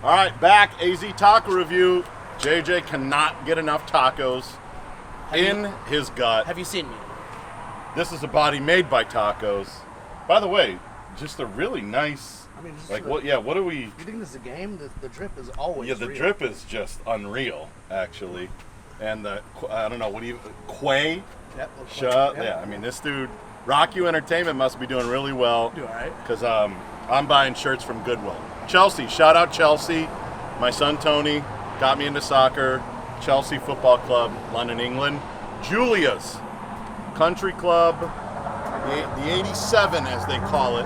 All right, back. AZ Taco Review. JJ cannot get enough tacos in his gut. Have you seen me? This is a body made by tacos. By the way, just a really nice. I mean, just like what? Yeah, what do we? You think this is a game? The drip is always. Yeah, the real. drip is just unreal, actually. And the I don't know what do you Quay? Yep. Shut. Yeah, I mean this dude. Rock You Entertainment must be doing really well. Do all right. Because I'm buying shirts from Goodwill. Chelsea, shout out Chelsea. My son Tony got me into soccer. Chelsea Football Club, London, England. Julia's Country Club, the 87 as they call it,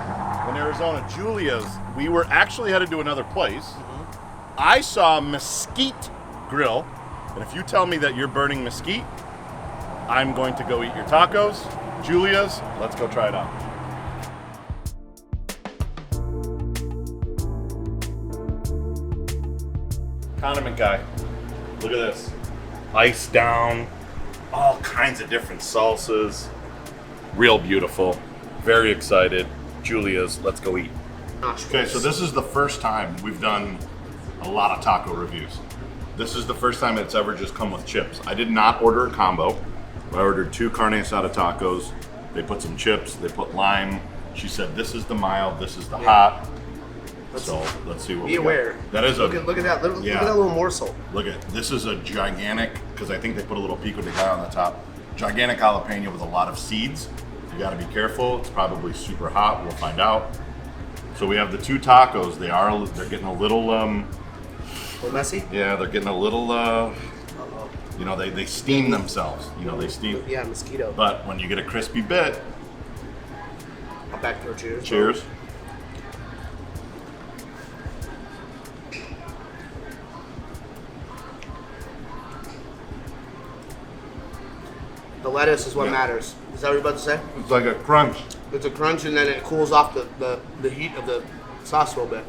in Arizona. Julia's. We were actually headed to another place. Mm-hmm. I saw Mesquite Grill, and if you tell me that you're burning mesquite, I'm going to go eat your tacos. Julia's, let's go try it out. Condiment guy, look at this. Ice down, all kinds of different salsas. Real beautiful, very excited. Julia's, let's go eat. Okay, so this is the first time we've done a lot of taco reviews. This is the first time it's ever just come with chips. I did not order a combo. I ordered 2 carne asada tacos. They put some chips, they put lime. She said this is the mild, this is the hot. So let's see what Be aware. got. That is look at that. Look at that little morsel. Look at this is a gigantic, because I think they put a little pico de gallo on the top. Gigantic jalapeno with a lot of seeds. You got to be careful. It's probably super hot. We'll find out. So we have the 2 tacos. They're getting a little messy. Yeah, they're getting a little they steam themselves. They steam. Yeah, mosquito. But when you get a crispy bit, I'll back throw cheers. Cheers. The lettuce is what matters. Is that what you're about to say? It's like a crunch. It's a crunch, and then it cools off the heat of the sauce a little bit.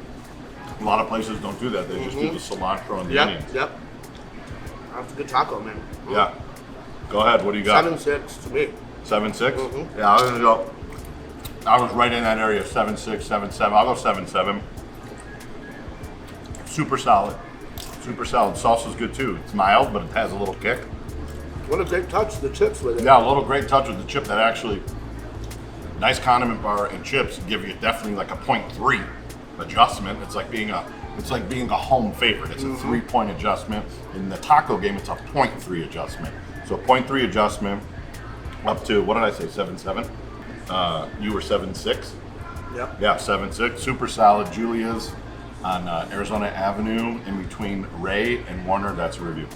A lot of places don't do that. They just do the cilantro and the onions. Yep. That's a good taco, man. Yeah. Go ahead. What do you got? 7.6 to me. 7.6? Mm-hmm. Yeah, I was gonna go. I was right in that area. 7.6, 7.7. I'll go 7.7. Super solid. Super solid. Salsa's good too. It's mild, but it has a little kick. What a great touch, the chips with it. Yeah, a little great touch with the chip that actually, nice condiment bar and chips give you definitely like a 0.3 adjustment. It's like being a home favorite. It's a 3-point adjustment. In the taco game, it's a 0.3 adjustment. So a 0.3 adjustment up to, what did I say, 7.7? You were 7.6? Yep. Yeah, 7.6. Super solid. Julia's on Arizona Avenue in between Ray and Warner. That's a review.